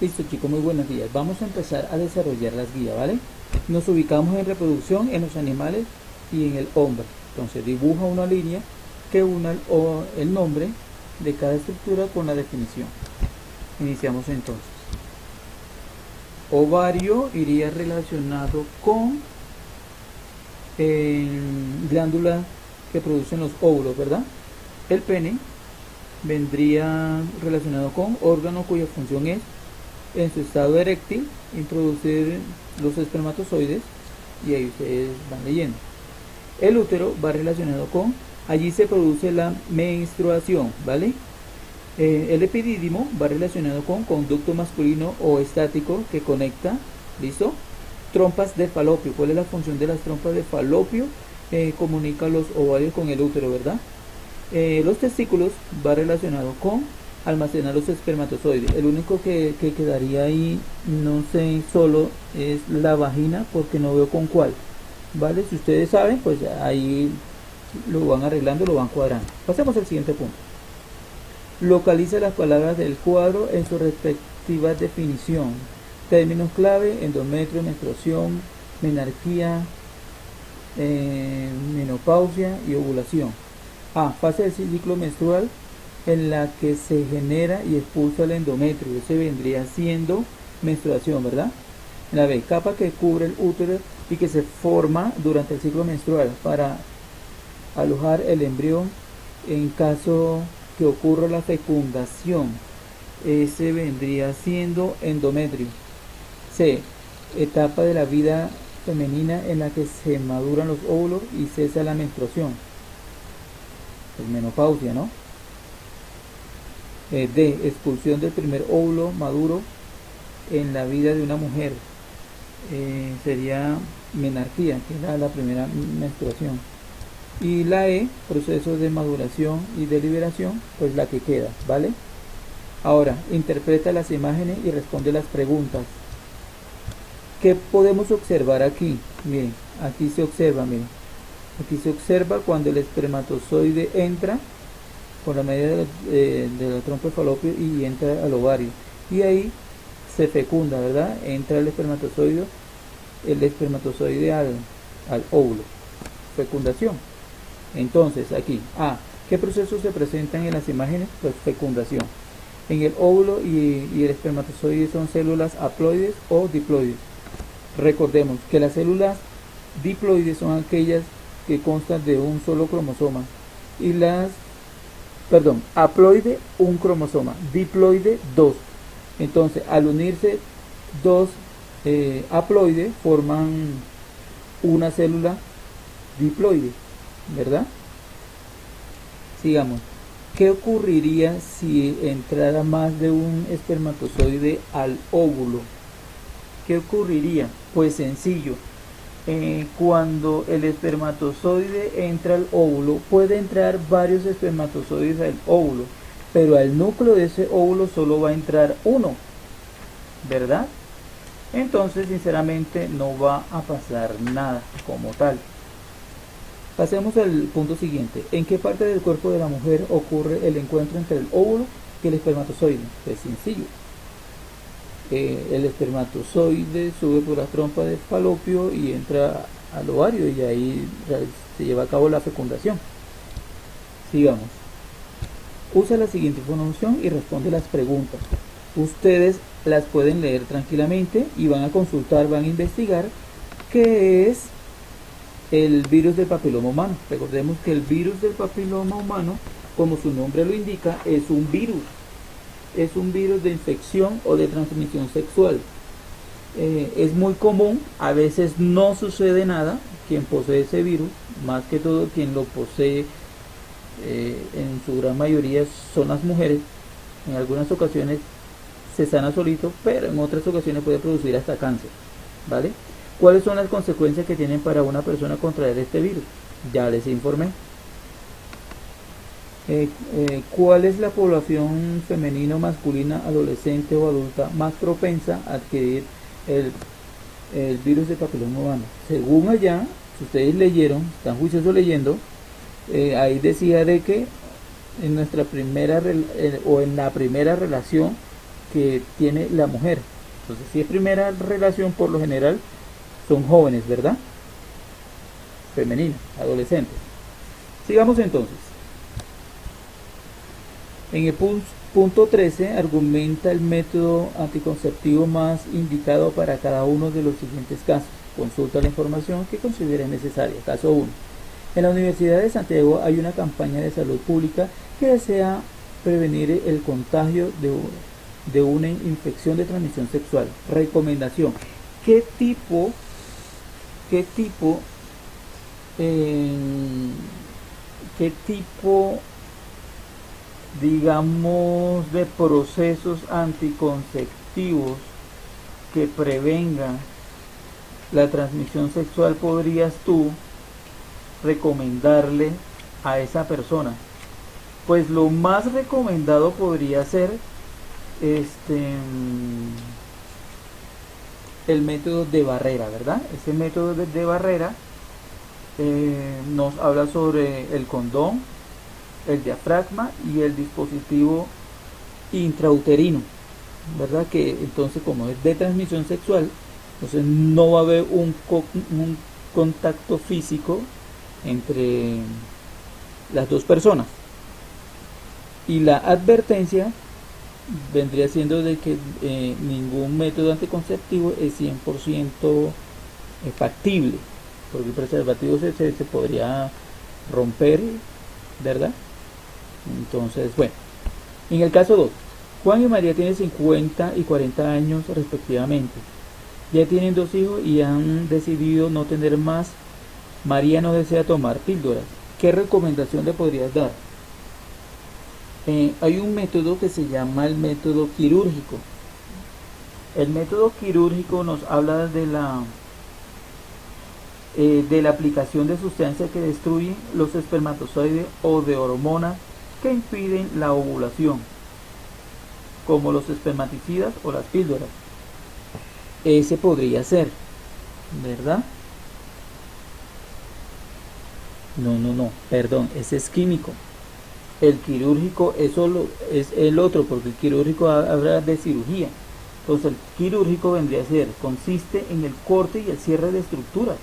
Listo chicos, muy buenos días. Vamos a empezar a desarrollar las guías, ¿vale? Nos ubicamos en reproducción, en los animales y en el hombre. Entonces dibuja una línea que una el nombre de cada estructura con la definición. Iniciamos entonces. Ovario iría relacionado con glándula que producen los óvulos, ¿verdad? El pene vendría relacionado con órgano cuya función es, en su estado eréctil, introducir los espermatozoides, y ahí ustedes van leyendo. El útero va relacionado con, allí se produce la menstruación, ¿vale? El epidídimo va relacionado con conducto masculino o estático que conecta, ¿listo? Trompas de falopio. ¿Cuál es la función de las trompas de falopio? Comunica los ovarios con el útero, ¿verdad? Los testículos va relacionado con almacenar los espermatozoides. El único que quedaría ahí, no sé, solo es la vagina, porque no veo con cuál, ¿vale? Si ustedes saben, pues ahí lo van arreglando, lo van cuadrando. Pasemos al siguiente punto. Localiza las palabras del cuadro en su respectiva definición. Términos clave: endometrio, menstruación, menarquía, menopausia y ovulación. A. Fase del ciclo menstrual en la que se genera y expulsa el endometrio. Ese vendría siendo menstruación, ¿verdad? La B. Capa que cubre el útero y que se forma durante el ciclo menstrual para alojar el embrión en caso que ocurra la fecundación. Ese vendría siendo endometrio. C. Etapa de la vida femenina en la que se maduran los óvulos y cesa la menstruación. Pues menopausia, ¿no? D. Expulsión del primer óvulo maduro en la vida de una mujer. Sería menarquía, que es la primera menstruación. Y la E, proceso de maduración y de liberación, pues la que queda, ¿vale? Ahora, interpreta las imágenes y responde las preguntas. ¿Qué podemos observar aquí? Miren, aquí se observa, miren. Aquí se observa cuando el espermatozoide entra por la medida de la trompa de falopio y entra al ovario. Y ahí se fecunda, ¿verdad? Entra el espermatozoide al óvulo. Fecundación. Entonces, aquí, A. ¿Qué procesos se presentan en las imágenes? Pues fecundación. En el óvulo y el espermatozoide son células haploides o diploides. Recordemos que las células diploides son aquellas que constan de un solo cromosoma y haploide un cromosoma, diploide dos. Entonces, al unirse dos haploides forman una célula diploide, ¿verdad? Sigamos. ¿Qué ocurriría si entrara más de un espermatozoide al óvulo? ¿Qué ocurriría? Pues sencillo. Cuando el espermatozoide entra al óvulo, puede entrar varios espermatozoides al óvulo, pero al núcleo de ese óvulo solo va a entrar uno, ¿verdad? Entonces, sinceramente, no va a pasar nada como tal. Pasemos al punto siguiente. ¿En qué parte del cuerpo de la mujer ocurre el encuentro entre el óvulo y el espermatozoide? Pues sencillo. El espermatozoide sube por la trompa de falopio y entra al ovario, y ahí se lleva a cabo la fecundación. Sigamos. Usa la siguiente información y responde las preguntas. Ustedes las pueden leer tranquilamente y van a consultar, van a investigar qué es el virus del papiloma humano. Recordemos que el virus del papiloma humano, como su nombre lo indica, es un virus. Es un virus de infección o de transmisión sexual. Es muy común, a veces no sucede nada. Quien posee ese virus, más que todo quien lo posee, en su gran mayoría son las mujeres. En algunas ocasiones se sana solito, pero en otras ocasiones puede producir hasta cáncer, ¿vale? ¿Cuáles son las consecuencias que tienen para una persona contraer este virus? Ya les informé. ¿Cuál es la población femenina o masculina, adolescente o adulta más propensa a adquirir el virus del papiloma humano? Según allá, si ustedes leyeron, están juiciosos leyendo, ahí decía de que en nuestra primera en la primera relación que tiene la mujer. Entonces, si es primera relación, por lo general son jóvenes, ¿verdad? Femeninas, adolescentes. Sigamos entonces. En el punto 13 argumenta el método anticonceptivo más indicado para cada uno de los siguientes casos. Consulta la información que considere necesaria. Caso 1. En la Universidad de Santiago hay una campaña de salud pública que desea prevenir el contagio de una infección de transmisión sexual. Recomendación. ¿Qué tipo digamos de procesos anticonceptivos que prevengan la transmisión sexual podrías tú recomendarle a esa persona? Pues lo más recomendado podría ser el método de barrera, ¿verdad? Ese método de barrera nos habla sobre el condón, el diafragma y el dispositivo intrauterino, ¿verdad? Que entonces, como es de transmisión sexual, entonces no va a haber un contacto físico entre las dos personas. Y la advertencia vendría siendo de que ningún método anticonceptivo es 100% factible, porque el preservativo se podría romper, ¿verdad? Entonces, bueno, en el caso 2, Juan y María tienen 50 y 40 años respectivamente. Ya tienen 2 hijos y han decidido no tener más. María no desea tomar píldoras. ¿Qué recomendación le podrías dar? Hay un método que se llama el método quirúrgico. El método quirúrgico nos habla de la aplicación de sustancias que destruyen los espermatozoides o de hormonas que impiden la ovulación, como los espermaticidas o las píldoras. Ese podría ser, ¿verdad? No, perdón, ese es químico. El quirúrgico es el otro, porque el quirúrgico habla de cirugía. Entonces el quirúrgico vendría a ser, consiste en el corte y el cierre de estructuras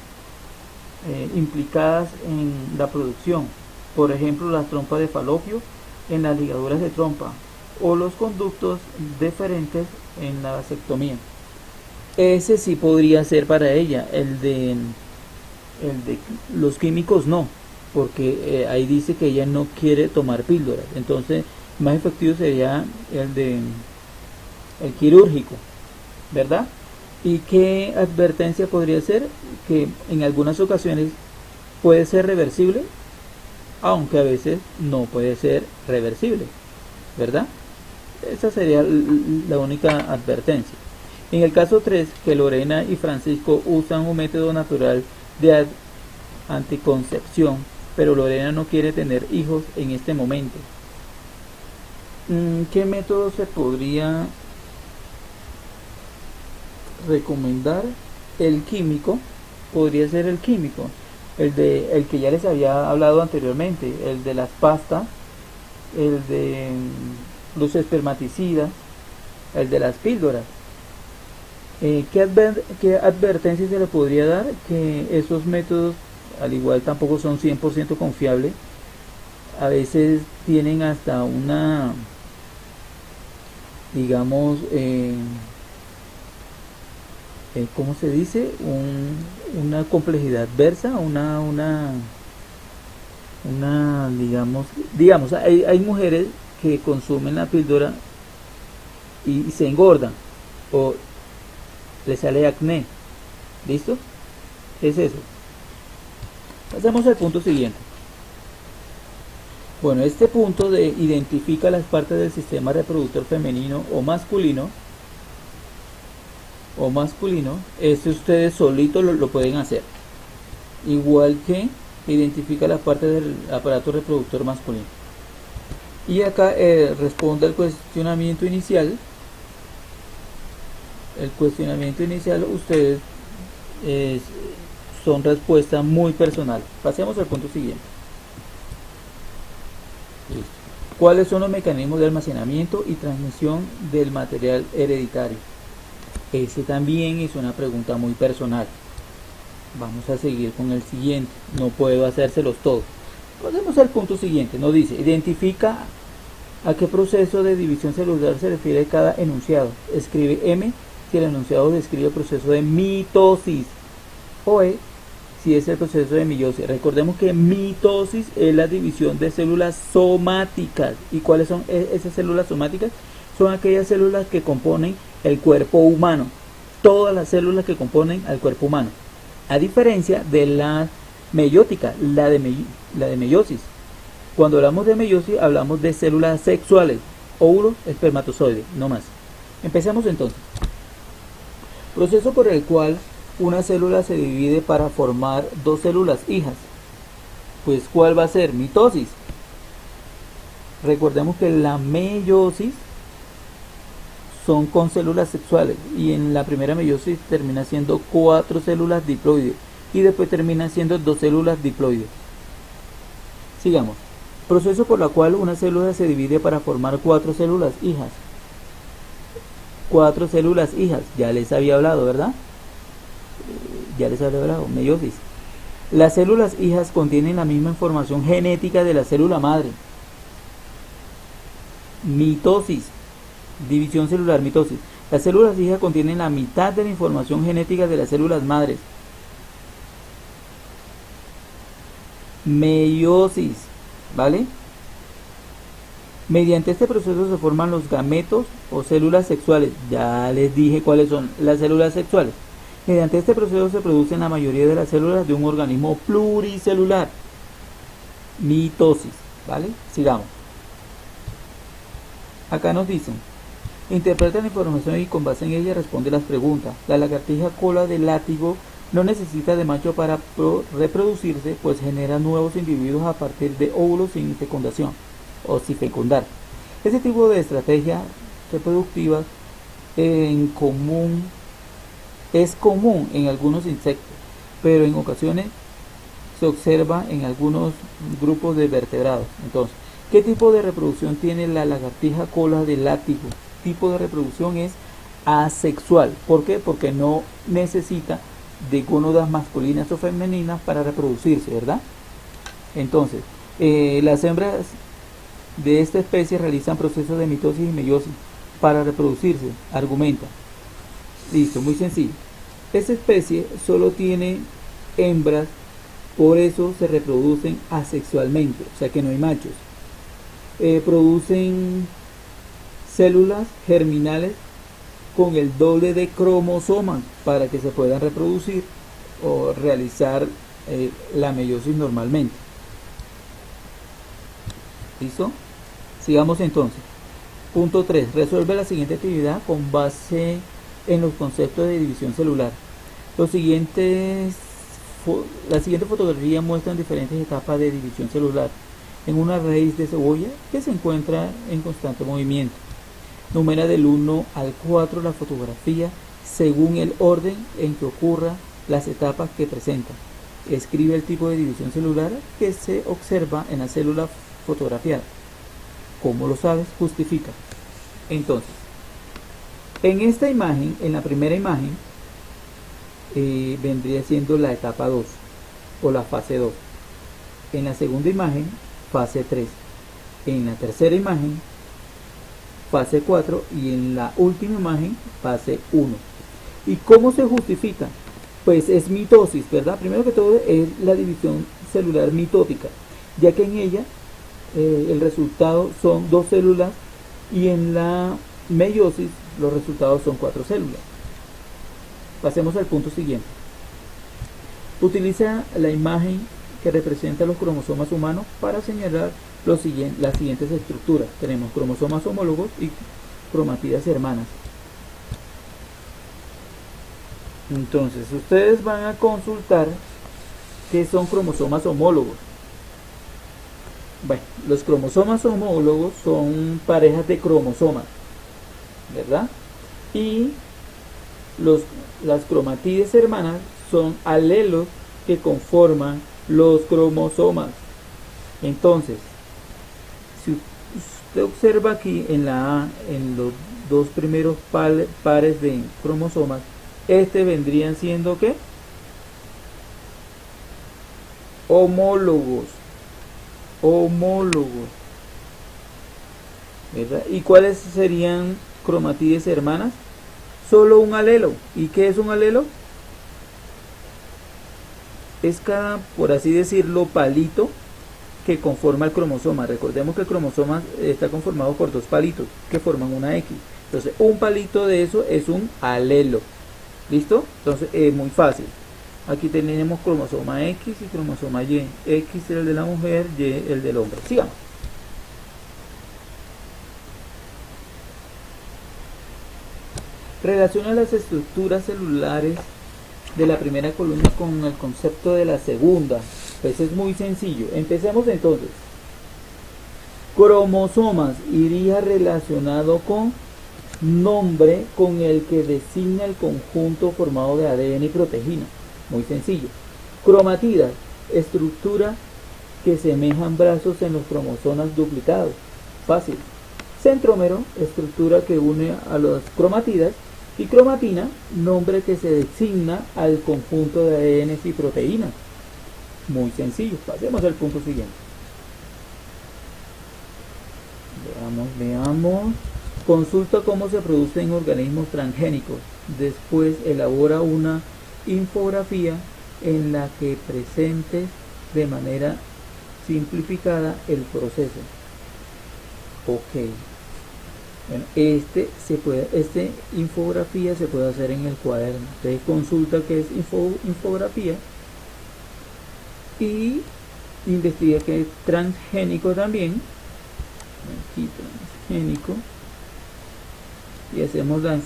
implicadas en la producción, por ejemplo las trompas de falopio en las ligaduras de trompa o los conductos deferentes en la vasectomía. Ese sí podría ser para ella. El de los químicos no, porque ahí dice que ella no quiere tomar píldoras. Entonces más efectivo sería el quirúrgico, ¿verdad? ¿Y qué advertencia podría ser? Que en algunas ocasiones puede ser reversible, aunque a veces no puede ser reversible, ¿verdad? Esa sería la única advertencia. En el caso 3, que Lorena y Francisco usan un método natural de anticoncepción, pero Lorena no quiere tener hijos en este momento. ¿Qué método se podría recomendar? El químico, podría ser el químico, el que ya les había hablado anteriormente, el de las pastas, el de los espermaticidas, el de las píldoras. ¿Qué advertencia se le podría dar? Que esos métodos, al igual, tampoco son 100% confiables. A veces tienen hasta una, digamos, ¿cómo se dice? Una complejidad adversa, digamos, hay mujeres que consumen la píldora y se engordan o le sale acné. ¿Listo? Es eso. Pasamos al punto siguiente. Bueno, este punto identifica las partes del sistema reproductor femenino o masculino. Este ustedes solitos lo pueden hacer. Igual que identifica la parte del aparato reproductor masculino. Y acá responde al cuestionamiento inicial. El cuestionamiento inicial, ustedes son respuesta muy personal. Pasemos al punto siguiente. Listo. ¿Cuáles son los mecanismos de almacenamiento y transmisión del material hereditario? Ese también es una pregunta muy personal. Vamos a seguir con el siguiente. No puedo hacérselos todos. Pasemos al punto siguiente. Nos dice, identifica a qué proceso de división celular se refiere cada enunciado. Escribe M si el enunciado describe el proceso de mitosis, o E si es el proceso de meiosis. Recordemos que mitosis es la división de células somáticas. ¿Y cuáles son esas células somáticas? Son aquellas células que componen el cuerpo humano. Todas las células que componen al cuerpo humano. A diferencia de la meiótica, la de meiosis. Cuando hablamos de meiosis hablamos de células sexuales, óvulos, espermatozoides, no más. Empecemos entonces. Proceso por el cual una célula se divide para formar dos células hijas. Pues ¿cuál va a ser? Mitosis. Recordemos que la meiosis son con células sexuales y en la primera meiosis termina siendo 4 células diploides y después termina siendo 2 células diploides. Sigamos. Proceso por el cual una célula se divide para formar 4 células hijas. 4 células hijas, ya les había hablado, ¿verdad? Ya les había hablado, meiosis. Las células hijas contienen la misma información genética de la célula madre. Mitosis, división celular, mitosis. Las células hijas contienen la mitad de la información genética de las células madres. Meiosis, ¿vale? Mediante este proceso se forman los gametos o células sexuales. Ya les dije cuáles son las células sexuales. Mediante este proceso se producen la mayoría de las células de un organismo pluricelular. Mitosis, ¿vale? Sigamos. Acá nos dicen, interpreta la información y con base en ella responde las preguntas. La lagartija cola de látigo no necesita de macho para reproducirse, pues genera nuevos individuos a partir de óvulos sin fecundación o sin fecundar. Este tipo de estrategia reproductiva es común en algunos insectos, pero en ocasiones se observa en algunos grupos de vertebrados. Entonces, ¿qué tipo de reproducción tiene la lagartija cola de látigo? Tipo de reproducción es asexual. ¿Por qué? Porque no necesita de gónadas masculinas o femeninas para reproducirse, ¿verdad? Entonces, las hembras de esta especie realizan procesos de mitosis y meiosis para reproducirse, argumenta. Listo, muy sencillo. Esta especie solo tiene hembras, por eso se reproducen asexualmente, o sea que no hay machos. Producen células germinales con el doble de cromosomas para que se puedan reproducir o realizar la meiosis normalmente. ¿Listo? Sigamos entonces. Punto 3. Resuelve la siguiente actividad con base en los conceptos de división celular. La siguiente fotografía muestra diferentes etapas de división celular en una raíz de cebolla que se encuentra en constante movimiento. Numera del 1 al 4 la fotografía según el orden en que ocurran las etapas que presenta. Escribe el tipo de división celular que se observa en la célula fotografiada. ¿Cómo lo sabes? Justifica. Entonces, en esta imagen, en la primera imagen, vendría siendo la etapa 2 o la fase 2. En la segunda imagen, fase 3. En la tercera imagen, fase 4. Y en la última imagen, fase 1. ¿Y cómo se justifica? Pues es mitosis, ¿verdad? Primero que todo es la división celular mitótica, ya que en ella el resultado son 2 células y en la meiosis los resultados son 4 células. Pasemos al punto siguiente. Utiliza la imagen que representa los cromosomas humanos para señalar las siguientes estructuras. Tenemos cromosomas homólogos y cromatidas hermanas. Entonces, ustedes van a consultar qué son cromosomas homólogos. Bueno, los cromosomas homólogos son parejas de cromosomas, ¿verdad? Y las cromatides hermanas son alelos que conforman los cromosomas. Entonces, usted observa aquí en la A, en los dos primeros pares de cromosomas, vendrían siendo ¿qué? Homólogos. Homólogos. ¿Verdad? ¿Y cuáles serían cromatides hermanas? Solo un alelo. ¿Y qué es un alelo? Es cada, por así decirlo, palito que conforma el cromosoma. Recordemos que el cromosoma está conformado por dos palitos que forman una X. Entonces, un palito de eso es un alelo. ¿Listo? Entonces, es muy fácil. Aquí tenemos cromosoma X y cromosoma Y. X es el de la mujer, Y el del hombre. Sigamos. Relaciona las estructuras celulares de la primera columna con el concepto de la segunda. Pues es muy sencillo. Empecemos entonces. Cromosomas iría relacionado con nombre con el que designa el conjunto formado de ADN y proteína. Muy sencillo. Cromatidas, estructura que semejan brazos en los cromosomas duplicados. Fácil. Centrómero, estructura que une a las cromatidas. Y cromatina, nombre que se designa al conjunto de ADN y proteínas. Muy sencillo. Pasemos al punto siguiente. Veamos. Consulta cómo se producen organismos transgénicos. Después elabora una infografía en la que presentes de manera simplificada el proceso. Ok. Bueno, esta infografía se puede hacer en el cuaderno. Entonces consulta qué es infografía y investiga qué es transgénico también. Aquí transgénico. Y hacemos la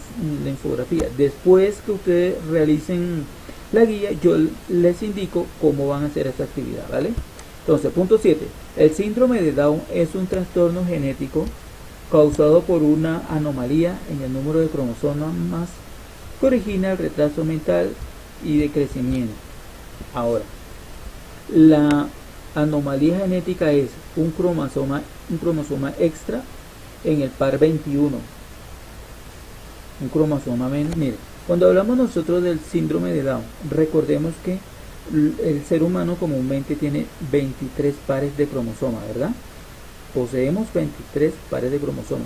infografía. Después que ustedes realicen la guía, yo les indico cómo van a hacer esta actividad, ¿vale? Entonces, punto 7. El síndrome de Down es un trastorno genético causado por una anomalía en el número de cromosomas que origina el retraso mental y de crecimiento. Ahora, la anomalía genética es un cromosoma extra en el par 21. Un cromosoma menos. Mire, cuando hablamos nosotros del síndrome de Down, recordemos que el ser humano comúnmente tiene 23 pares de cromosomas, ¿verdad? Poseemos 23 pares de cromosomas.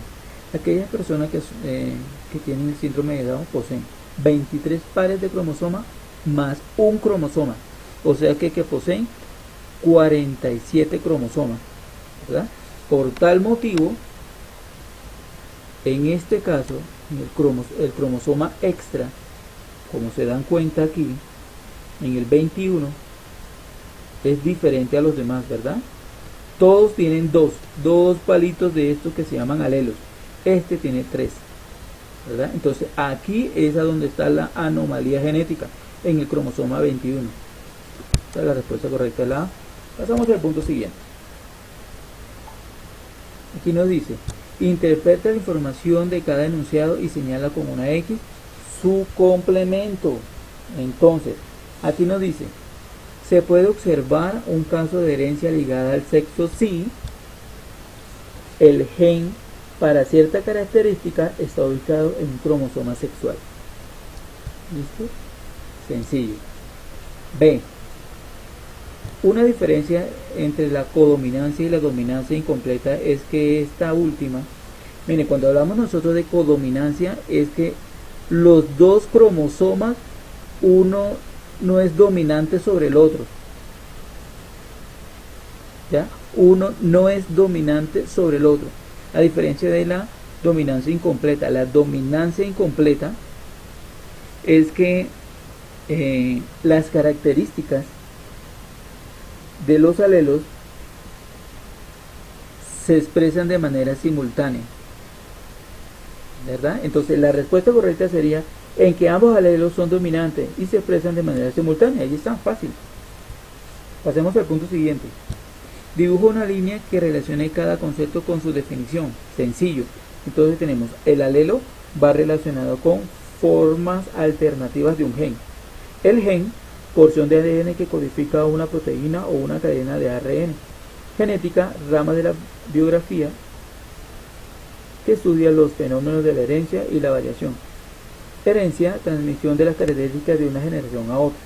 Aquellas personas que tienen el síndrome de Down poseen 23 pares de cromosomas más un cromosoma. O sea que poseen 47 cromosomas, ¿verdad? Por tal motivo, en este caso, el cromosoma extra, como se dan cuenta aquí, en el 21, es diferente a los demás, ¿verdad? Todos tienen dos palitos de estos que se llaman alelos. Este tiene 3, ¿verdad? Entonces aquí es a donde está la anomalía genética, en el cromosoma 21. Esta es la respuesta correcta de la A. Pasamos al punto siguiente. Aquí nos dice: interpreta la información de cada enunciado y señala con una X su complemento. Entonces, aquí nos dice: se puede observar un caso de herencia ligada al sexo si el gen para cierta característica está ubicado en un cromosoma sexual. ¿Listo? Sencillo. B. Una diferencia entre la codominancia y la dominancia incompleta es que esta última, miren, cuando hablamos nosotros de codominancia, es que los dos cromosomas, uno no es dominante sobre el otro. ¿Ya? Uno no es dominante sobre el otro. A diferencia de la dominancia incompleta. La dominancia incompleta es que las características de los alelos se expresan de manera simultánea, ¿verdad? Entonces la respuesta correcta sería en que ambos alelos son dominantes y se expresan de manera simultánea. Ahí está, fácil. Pasemos al punto siguiente. Dibujo una línea que relacione cada concepto con su definición. Sencillo. Entonces tenemos el alelo va relacionado con formas alternativas de un gen. El gen, porción de ADN que codifica una proteína o una cadena de ARN. Genética, rama de la biografía que estudia los fenómenos de la herencia y la variación. Herencia, transmisión de las características de una generación a otra.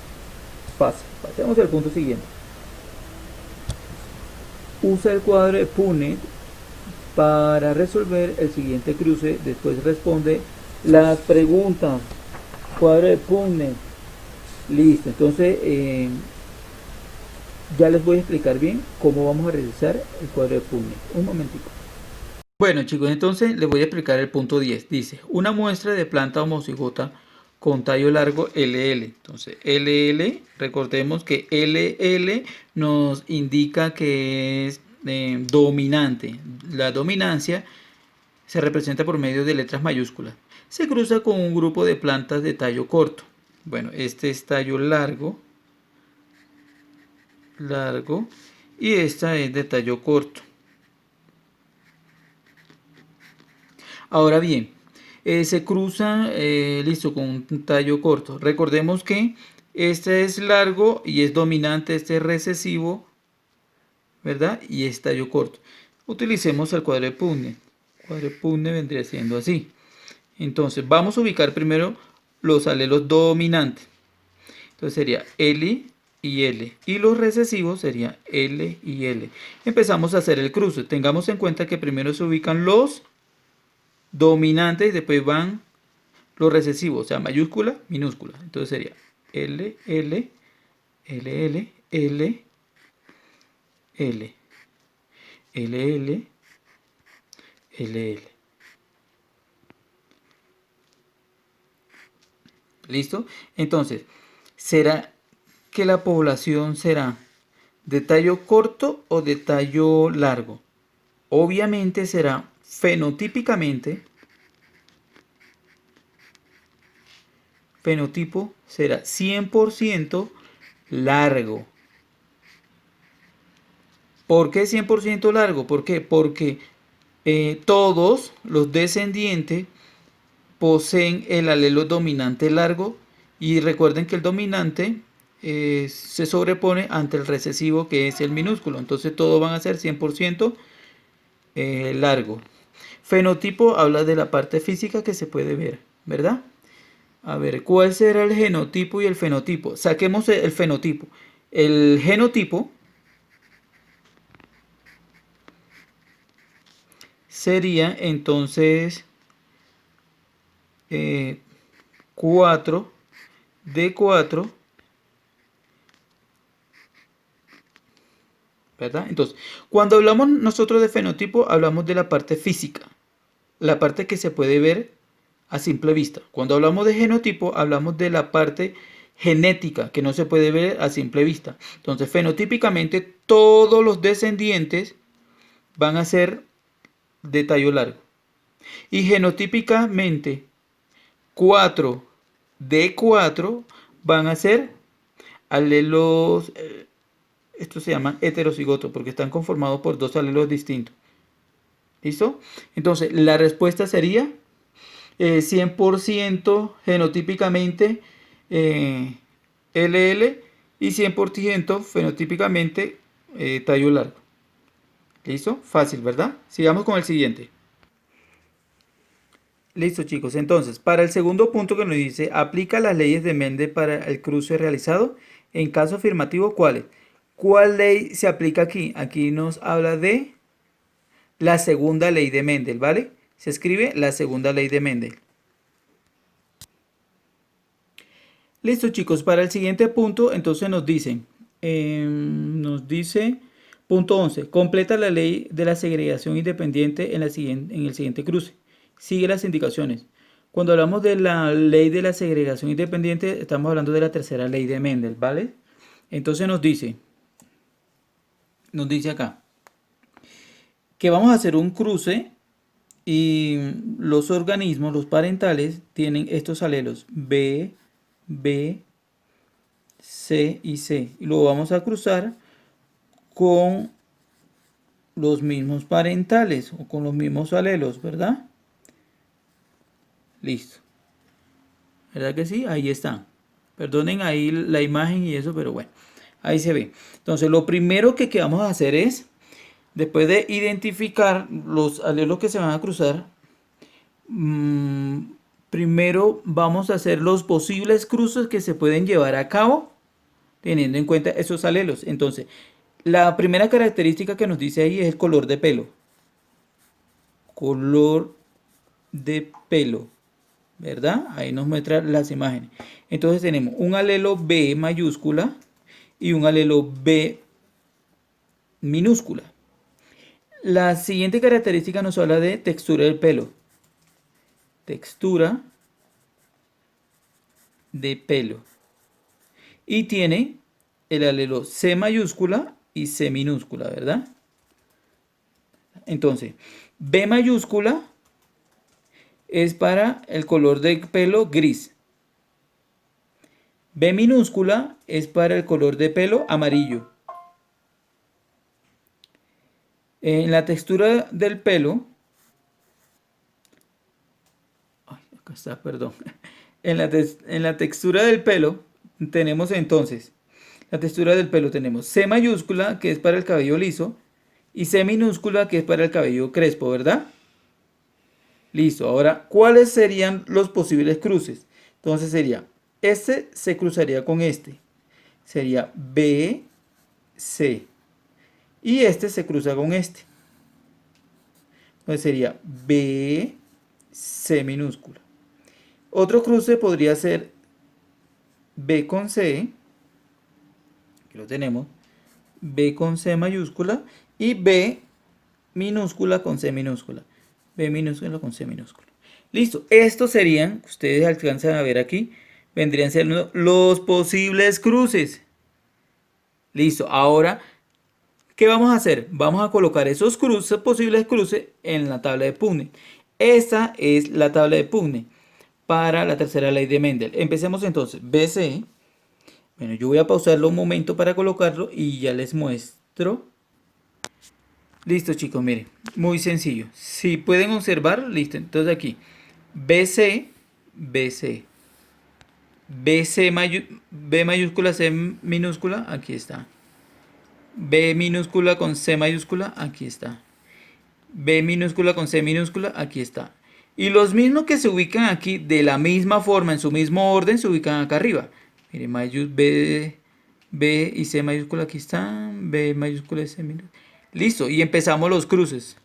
Fácil. Pasemos al punto siguiente. Usa el cuadro de Punnett para resolver el siguiente cruce. Después responde las preguntas. Cuadro de Punnett. Listo. Entonces, ya les voy a explicar bien cómo vamos a realizar el cuadro de Punnett. Un momentico. Bueno, chicos, entonces les voy a explicar el punto 10. Dice, una muestra de planta homocigota con tallo largo LL. Entonces, LL, recordemos que LL nos indica que es dominante. La dominancia se representa por medio de letras mayúsculas. Se cruza con un grupo de plantas de tallo corto. Bueno, este es tallo largo, y esta es de tallo corto. Ahora bien, se cruza, listo, con un tallo corto. Recordemos que este es largo y es dominante, este es recesivo, ¿verdad? Y es tallo corto. Utilicemos el cuadro de Punnett. El cuadro de Punnett vendría siendo así. Entonces, vamos a ubicar primero los alelos dominantes. Entonces sería L y L. Y los recesivos sería L y L. Empezamos a hacer el cruce. Tengamos en cuenta que primero se ubican los dominantes y después van los recesivos, o sea, mayúscula, minúscula. Entonces sería L, L, L, L, L, L, L, L, L, L. ¿Listo? Entonces, ¿será que la población será de tallo corto o de tallo largo? Obviamente será fenotípicamente. Fenotipo será 100% largo. ¿Por qué 100% largo? ¿Por qué? Porque todos los descendientes poseen el alelo dominante largo, y recuerden que el dominante se sobrepone ante el recesivo, que es el minúsculo. Entonces todos van a ser 100% largo. Fenotipo habla de la parte física que se puede ver, ¿verdad? A ver, ¿cuál será el genotipo y el fenotipo? Saquemos el fenotipo. El genotipo sería entonces 4 de 4, ¿verdad? Entonces, cuando hablamos nosotros de fenotipo, hablamos de la parte física, la parte que se puede ver a simple vista. Cuando hablamos de genotipo, hablamos de la parte genética, que no se puede ver a simple vista. Entonces, fenotípicamente, todos los descendientes van a ser de tallo largo. Y genotípicamente, 4 de 4 van a ser alelos, estos se llaman heterocigotos porque están conformados por dos alelos distintos. ¿Listo? Entonces, la respuesta sería 100% genotípicamente LL y 100% fenotípicamente tallo largo. ¿Listo? Fácil, ¿verdad? Sigamos con el siguiente. Listo, chicos. Entonces, para el segundo punto que nos dice, aplica las leyes de Mendel para el cruce realizado. En caso afirmativo, ¿cuáles? ¿Cuál ley se aplica aquí? Aquí nos habla de la segunda ley de Mendel, ¿vale? Se escribe la segunda ley de Mendel. Listo, chicos. Para el siguiente punto, entonces nos dice, punto 11, completa la ley de la segregación independiente en el siguiente cruce. Sigue las indicaciones. Cuando hablamos de la ley de la segregación independiente, estamos hablando de la tercera ley de Mendel, ¿vale? Entonces nos dice acá que vamos a hacer un cruce y los organismos, los parentales, tienen estos alelos B, B, C y C. Y lo vamos a cruzar con los mismos parentales o con los mismos alelos, ¿verdad? Listo. ¿Verdad que sí? Ahí está. Perdonen ahí la imagen y eso, pero bueno, ahí se ve. Entonces, lo primero que vamos a hacer es, después de identificar los alelos que se van a cruzar, Mm, primero vamos a hacer los posibles cruces que se pueden llevar a cabo teniendo en cuenta esos alelos. Entonces, la primera característica que nos dice ahí es el color de pelo. Color de pelo, ¿verdad? Ahí nos muestra las imágenes. Entonces tenemos un alelo B mayúscula y un alelo B minúscula. La siguiente característica nos habla de textura del pelo. Textura de pelo. Y tiene el alelo C mayúscula y C minúscula, ¿verdad? Entonces, B mayúscula es para el color de pelo gris. B minúscula es para el color de pelo amarillo. En la textura del pelo, ay, acá está, perdón. En la textura del pelo tenemos entonces, la textura del pelo tenemos C mayúscula que es para el cabello liso y C minúscula que es para el cabello crespo, ¿verdad? Listo, ahora, ¿cuáles serían los posibles cruces? Entonces sería, este se cruzaría con este, sería B, C, y este se cruza con este, entonces sería B, C minúscula. Otro cruce podría ser B con C, aquí lo tenemos, B con C mayúscula y B minúscula con C minúscula. B minúscula con C minúscula. Listo, estos serían, ustedes alcanzan a ver aquí, vendrían siendo los posibles cruces. Listo, ahora, ¿qué vamos a hacer? Vamos a colocar esos cruces, posibles cruces en la tabla de Punnett. Esta es la tabla de Punnett para la tercera ley de Mendel. Empecemos entonces, BC. Bueno, yo voy a pausarlo un momento para colocarlo y ya les muestro. Listo, chicos, miren, muy sencillo. Si pueden observar, listo. Entonces aquí, BC, BC, B mayúscula, C minúscula, aquí está. B minúscula con C mayúscula, aquí está. B minúscula con C minúscula, aquí está. Y los mismos que se ubican aquí de la misma forma, en su mismo orden, se ubican acá arriba. Miren, B y C mayúscula aquí están. B mayúscula y C minúscula. Listo, y empezamos los cruces.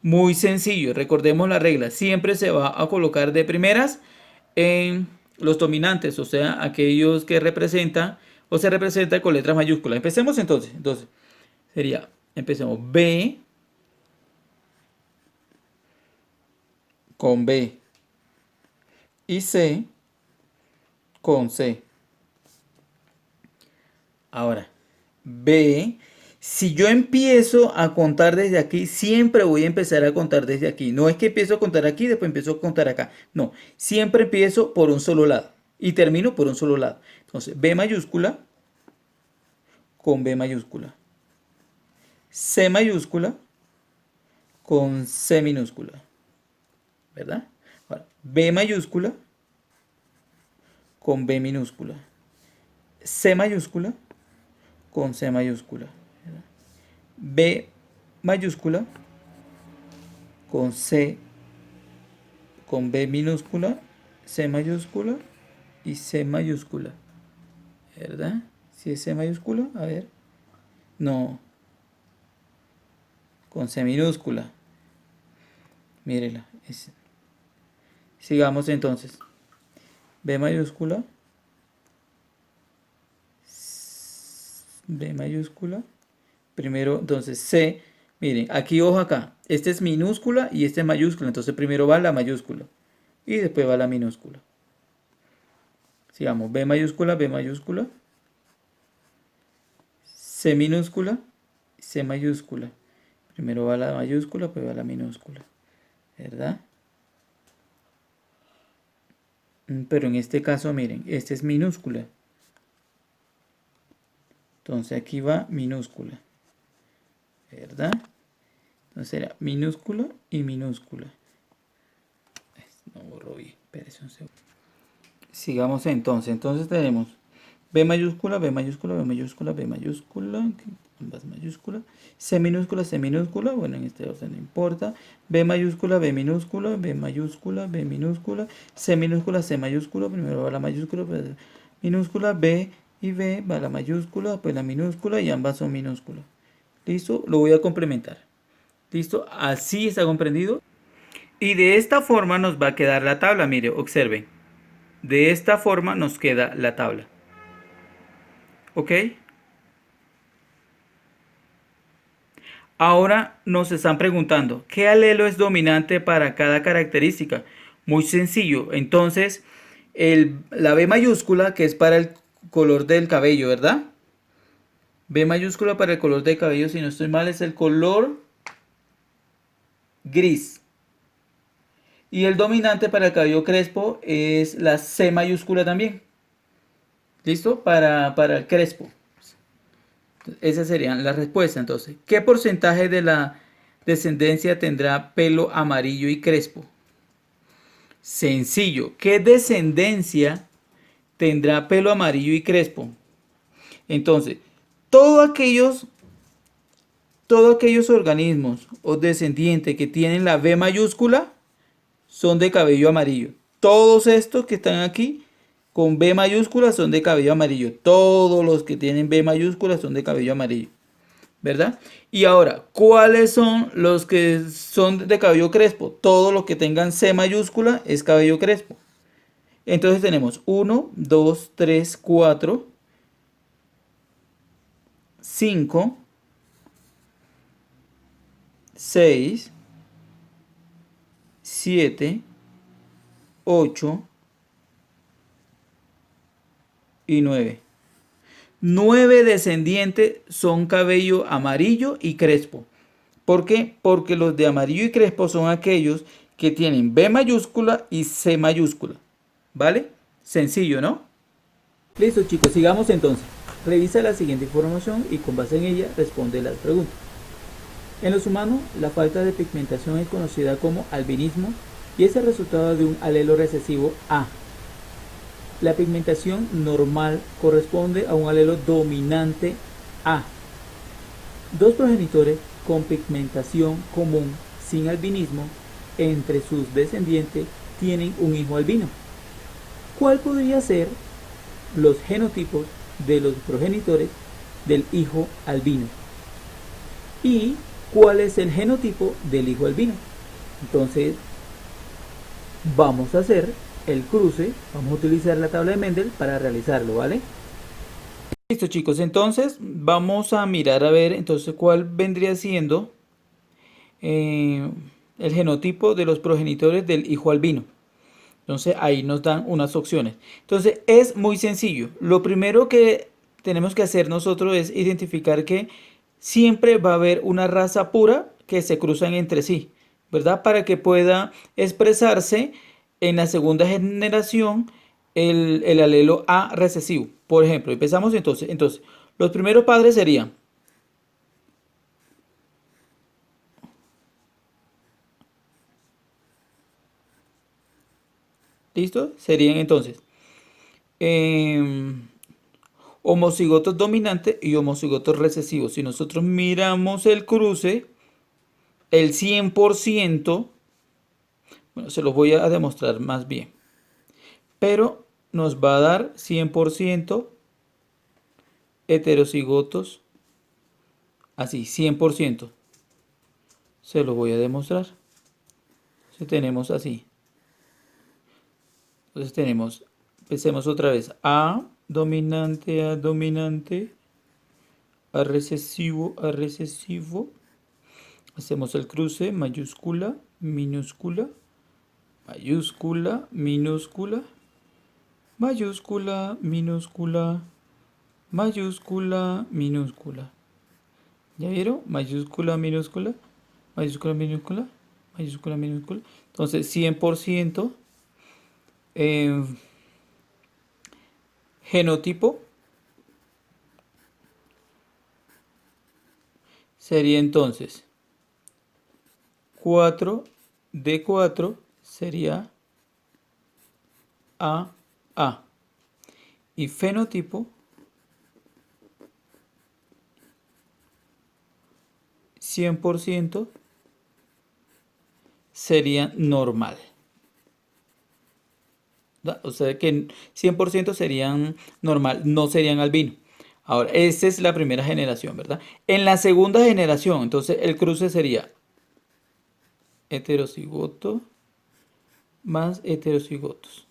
Muy sencillo, recordemos la regla. Siempre se va a colocar de primeras en los dominantes, o sea, aquellos que representan o se representan con letras mayúsculas. Empecemos entonces. Entonces, sería, empecemos B con B y C con C. Ahora, B, si yo empiezo a contar desde aquí, siempre voy a empezar a contar desde aquí. No es que empiezo a contar aquí y después empiezo a contar acá. No, siempre empiezo por un solo lado y termino por un solo lado. Entonces, B mayúscula con B mayúscula. C mayúscula con C minúscula. ¿Verdad? Ahora, B mayúscula con B minúscula. C mayúscula con C mayúscula. ¿Verdad? B mayúscula con C, con B minúscula, C mayúscula y C mayúscula. ¿Verdad? Si es C mayúscula, a ver. No. Con C minúscula. Mírela. Sigamos entonces. B mayúscula. B mayúscula. Primero, entonces C. Miren, aquí ojo acá. Este es minúscula y este es mayúscula. Entonces primero va la mayúscula. Y después va la minúscula. Sigamos. B mayúscula, B mayúscula. C minúscula, C mayúscula. Primero va la mayúscula, después va la minúscula. ¿Verdad? Pero en este caso, miren, este es minúscula. Entonces aquí va minúscula. ¿Verdad? Entonces era minúscula y minúscula. No borro bien. Espérese un segundo. Sigamos entonces. Entonces tenemos B mayúscula, B mayúscula, B mayúscula, B mayúscula, ambas mayúsculas, C minúscula, C minúscula, bueno, en este orden no importa, B mayúscula, B minúscula, B mayúscula, B minúscula, C minúscula, C mayúscula, primero va la mayúscula, pues, minúscula, B y B va la mayúscula, pues la minúscula y ambas son minúsculas. ¿Listo? Lo voy a complementar. ¿Listo? Así está comprendido. Y de esta forma nos va a quedar la tabla, mire, observen. De esta forma nos queda la tabla. ¿Ok? Ahora nos están preguntando, ¿qué alelo es dominante para cada característica? Muy sencillo. Entonces, la B mayúscula, que es para el color del cabello, ¿verdad? B mayúscula para el color del cabello, si no estoy mal, es el color gris. Y el dominante para el cabello crespo es la C mayúscula también. ¿Listo? Para el crespo. Esas serían las respuestas. Entonces, ¿qué porcentaje de la descendencia tendrá pelo amarillo y crespo? Sencillo. ¿Qué descendencia tendrá pelo amarillo y crespo? Entonces, todos aquellos organismos o descendientes que tienen la B mayúscula son de cabello amarillo. Todos estos que están aquí con B mayúscula son de cabello amarillo. Todos los que tienen B mayúscula son de cabello amarillo. ¿Verdad? Y ahora, ¿cuáles son los que son de cabello crespo? Todos los que tengan C mayúscula es cabello crespo. Entonces tenemos 1, 2, 3, 4, 5, 6, 7, 8 y 9. 9 descendientes son cabello amarillo y crespo. ¿Por qué? Porque los de amarillo y crespo son aquellos que tienen B mayúscula y C mayúscula. ¿Vale? Sencillo, ¿no? Listo, chicos, sigamos entonces. Revisa la siguiente información y con base en ella responde las preguntas. En los humanos, la falta de pigmentación es conocida como albinismo y es el resultado de un alelo recesivo A. La pigmentación normal corresponde a un alelo dominante A. Dos progenitores con pigmentación común sin albinismo entre sus descendientes tienen un hijo albino. ¿Cuál podría ser los genotipos de los progenitores del hijo albino? ¿Y cuál es el genotipo del hijo albino? Entonces, vamos a hacer el cruce, vamos a utilizar la tabla de Mendel para realizarlo, ¿vale? Listo, chicos, entonces vamos a mirar a ver entonces cuál vendría siendo el genotipo de los progenitores del hijo albino. Entonces ahí nos dan unas opciones. Entonces es muy sencillo. Lo primero que tenemos que hacer nosotros es identificar que siempre va a haber una raza pura que se cruzan entre sí, ¿verdad? Para que pueda expresarse en la segunda generación el alelo A recesivo. Por ejemplo, empezamos entonces. Entonces, los primeros padres serían ¿listo? Serían entonces homocigotos dominantes y homocigotos recesivos. Si nosotros miramos el cruce, el 100%, bueno, se los voy a demostrar más bien, pero nos va a dar 100% heterocigotos, así, 100%. Se lo voy a demostrar. Entonces tenemos así. Entonces tenemos, empecemos otra vez, A dominante, A dominante, A recesivo, A recesivo. Hacemos el cruce, mayúscula, minúscula, mayúscula, minúscula, mayúscula, minúscula, mayúscula, minúscula. ¿Ya vieron? Mayúscula, minúscula, mayúscula, minúscula, mayúscula, minúscula. Entonces 100% genotipo sería entonces 4 de 4 sería A. Y fenotipo 100% sería normal. O sea que 100% serían normal, no serían albino. Ahora, esta es la primera generación, ¿verdad? En la segunda generación, entonces el cruce sería heterocigoto más heterocigotos.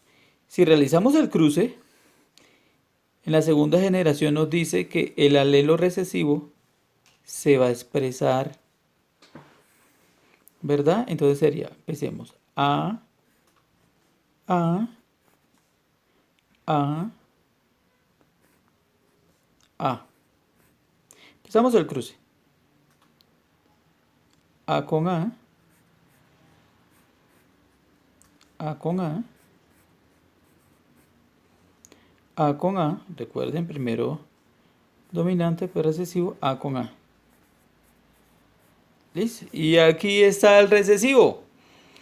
Si realizamos el cruce, en la segunda generación nos dice que el alelo recesivo se va a expresar, ¿verdad? Entonces sería, empecemos, A, A, A, A. Empezamos el cruce. A con A con A con A, recuerden, primero dominante, pues recesivo, A con A. ¿Listo? Y aquí está el recesivo.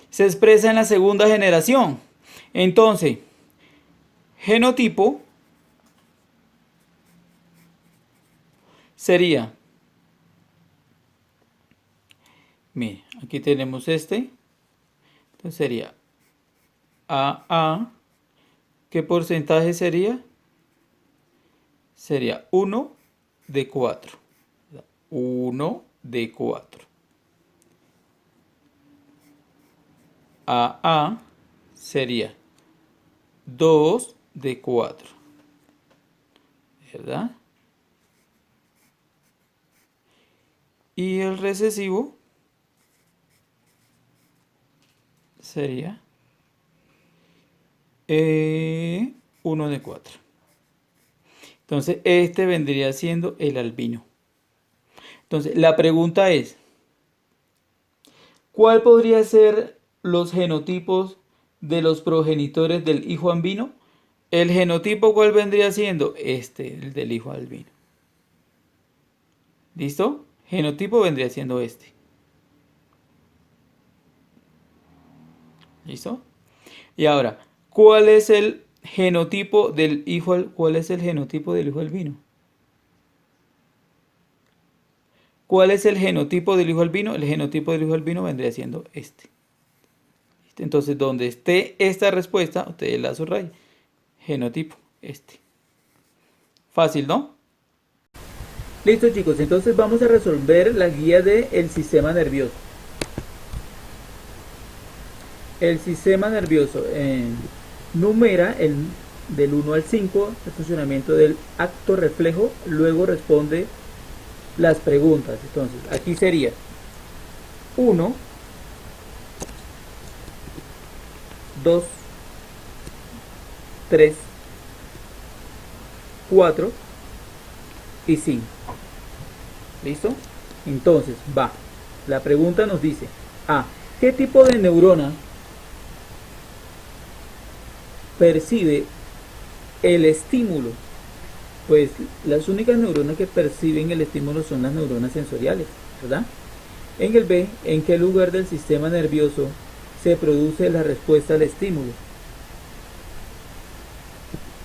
Se expresa en la segunda generación. Entonces, genotipo sería, mire, aquí tenemos este, entonces sería AA, ¿qué porcentaje sería? Sería 1 de 4, 1 de 4. AA sería 2 de 4, ¿verdad? Y el recesivo sería 1 de 4. Entonces, este vendría siendo el albino. Entonces, la pregunta es, ¿cuál podría ser los genotipos de los progenitores del hijo albino? ¿El genotipo cuál vendría siendo? Este, el del hijo albino. ¿Listo? Genotipo vendría siendo este. ¿Listo? Y ahora, ¿cuál es el genotipo del hijo albino? ¿Cuál es el genotipo del hijo albino? ¿Cuál es el genotipo del hijo albino? El genotipo del hijo albino vendría siendo este. Entonces, donde esté esta respuesta, ustedes la subrayan. Genotipo, este. Fácil, ¿no? Listo, chicos. Entonces vamos a resolver la guía del sistema nervioso. El sistema nervioso numera del 1 al 5 el funcionamiento del acto reflejo, luego responde las preguntas. Entonces, aquí sería 1, 2, 3, 4 y 5. ¿Listo? Entonces, va. La pregunta nos dice, ¿qué tipo de neurona percibe el estímulo? Pues las únicas neuronas que perciben el estímulo son las neuronas sensoriales, ¿verdad? En el B, ¿en qué lugar del sistema nervioso se produce la respuesta al estímulo?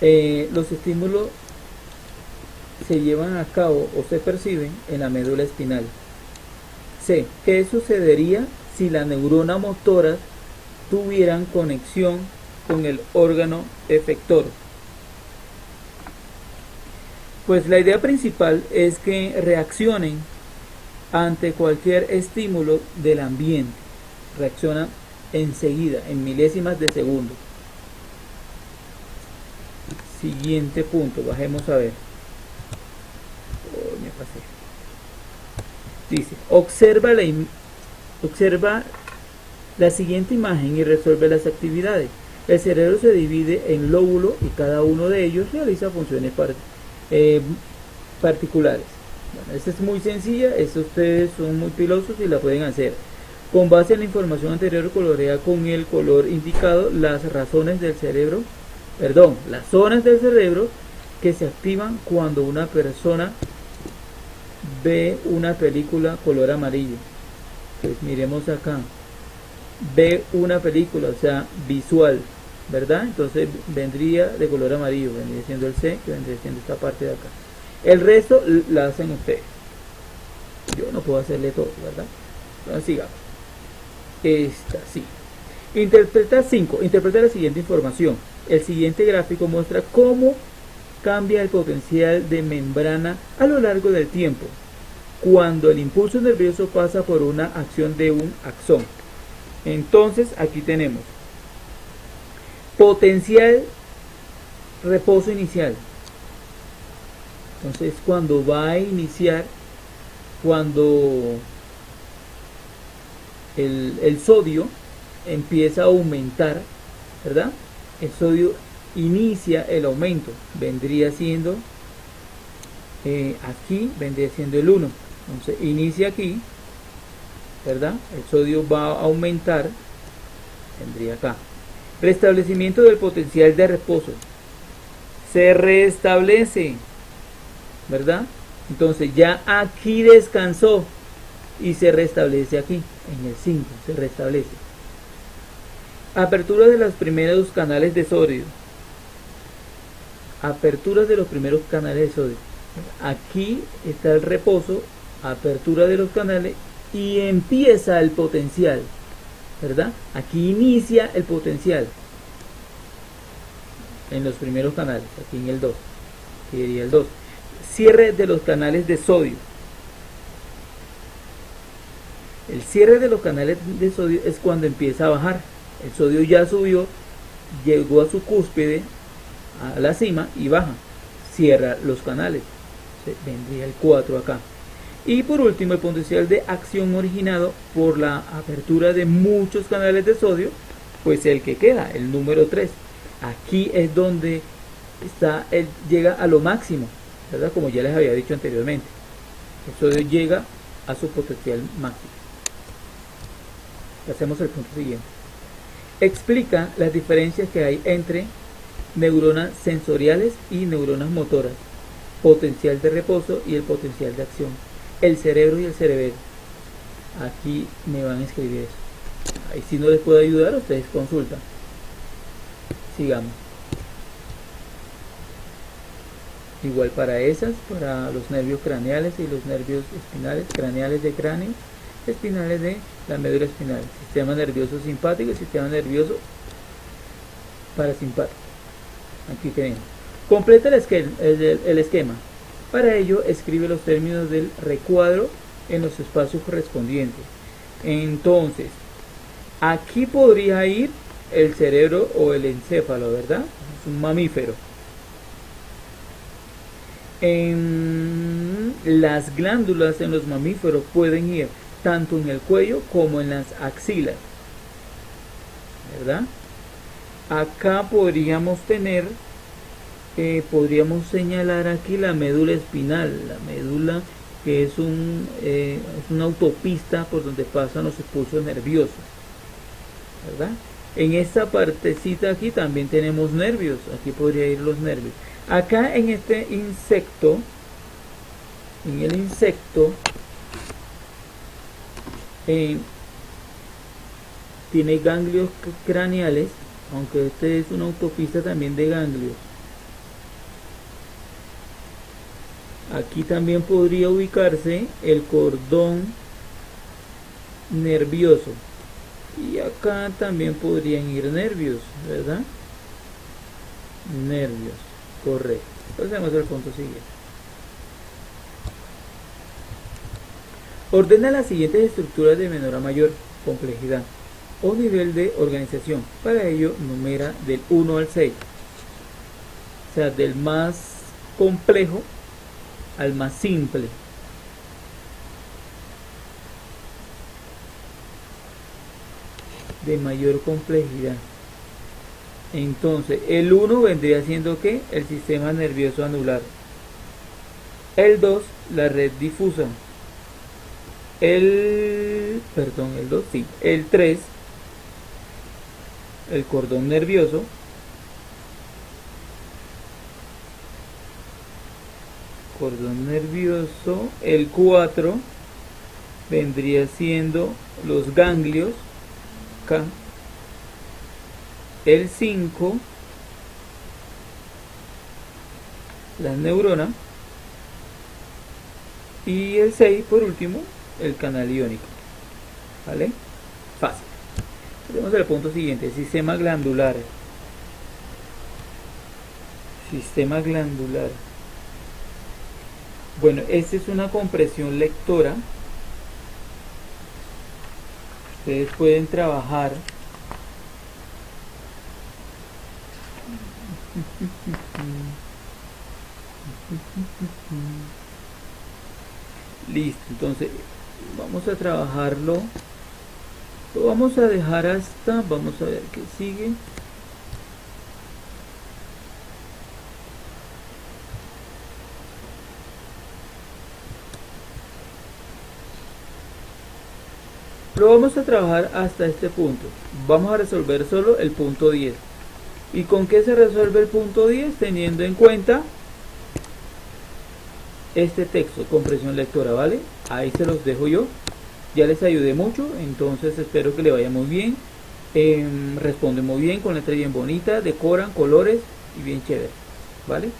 Los estímulos se llevan a cabo o se perciben en la médula espinal. C, ¿qué sucedería si las neuronas motoras tuvieran conexión con el órgano efector? Pues la idea principal es que reaccionen ante cualquier estímulo del ambiente. Reaccionan enseguida, en milésimas de segundo. Siguiente punto, bajemos a ver. Me pasé. Dice, observa la siguiente imagen y resuelve las actividades. El cerebro se divide en lóbulos y cada uno de ellos realiza funciones particulares. Bueno, esta es muy sencilla, esto ustedes son muy pilosos y la pueden hacer. Con base en la información anterior, colorea con el color indicado las zonas del cerebro que se activan cuando una persona ve una película color amarillo. Pues miremos acá, ve una película, o sea, visual, ¿verdad? Entonces vendría de color amarillo, vendría siendo el C, que vendría siendo esta parte de acá. El resto la hacen ustedes. Yo no puedo hacerle todo, ¿verdad? Entonces sigamos. Esta sí. Interpreta 5. Interpreta la siguiente información. El siguiente gráfico muestra cómo cambia el potencial de membrana a lo largo del tiempo cuando el impulso nervioso pasa por una acción de un axón. Entonces aquí tenemos potencial reposo inicial. Entonces cuando va a iniciar, cuando el sodio empieza a aumentar, ¿verdad? El sodio inicia el aumento, vendría siendo aquí, vendría siendo el 1. Entonces inicia aquí, ¿verdad? El sodio va a aumentar, vendría acá. Restablecimiento del potencial de reposo. Se restablece, ¿verdad? Entonces ya aquí descansó y se restablece aquí, en el 5, se restablece. Apertura de los primeros canales de sodio. Apertura de los primeros canales de sodio. Aquí está el reposo, apertura de los canales y empieza el potencial, ¿verdad? Aquí inicia el potencial en los primeros canales, aquí en el 2, que sería el 2. Cierre de los canales de sodio. El cierre de los canales de sodio es cuando empieza a bajar. El sodio ya subió, llegó a su cúspide, a la cima y baja. Cierra los canales. Vendría el 4 acá. Y por último, el potencial de acción originado por la apertura de muchos canales de sodio, pues el que queda, el número 3. Aquí es donde llega a lo máximo, ¿verdad? Como ya les había dicho anteriormente. El sodio llega a su potencial máximo. Pasemos al punto siguiente. Explica las diferencias que hay entre neuronas sensoriales y neuronas motoras, potencial de reposo y el potencial de acción, el cerebro y el cerebelo. Aquí me van a escribir eso. Ahí si no les puedo ayudar, ustedes consultan. Sigamos. Igual para esas, para los nervios craneales y los nervios espinales, craneales de cráneo, espinales de la médula espinal, sistema nervioso simpático y sistema nervioso parasimpático. Aquí tenemos. Completa el esquema. Para ello, escribe los términos del recuadro en los espacios correspondientes. Entonces, aquí podría ir el cerebro o el encéfalo, ¿verdad? Es un mamífero. En las glándulas en los mamíferos pueden ir tanto en el cuello como en las axilas, ¿verdad? Acá podríamos tener, podríamos señalar aquí la médula espinal, la médula que es una autopista por donde pasan los impulsos nerviosos, ¿verdad? En esta partecita aquí también tenemos nervios, aquí podría ir los nervios. Acá en este insecto, en el insecto, tiene ganglios craneales, aunque este es una autopista también de ganglios. Aquí también podría ubicarse el cordón nervioso. Y acá también podrían ir nervios, ¿verdad? Nervios, correcto. Pasemos al punto siguiente. Ordena las siguientes estructuras de menor a mayor complejidad o nivel de organización. Para ello, numera del 1 al 6. O sea, del más complejo al más simple. De mayor complejidad. Entonces, el 1 vendría siendo ¿qué? El sistema nervioso anular. El 2, la red difusa. El 2, sí. El 3, el cordón nervioso. Cordón nervioso. El 4 vendría siendo los ganglios. Acá. El 5, las neuronas. Y el 6 por último, el canal iónico. ¿Vale? Fácil. Tenemos el punto siguiente, sistema glandular. Sistema glandular. Bueno, esta es una compresión lectora. Ustedes pueden trabajar listo. Entonces vamos a trabajarlo, lo vamos a dejar hasta, vamos a ver qué sigue. Lo vamos a trabajar hasta este punto. Vamos a resolver solo el punto 10. ¿Y con qué se resuelve el punto 10? Teniendo en cuenta este texto, compresión lectora, ¿vale? Ahí se los dejo yo. Ya les ayudé mucho, entonces espero que le vaya muy bien. Responden muy bien, con letra bien bonita, decoran colores y bien chévere, ¿vale?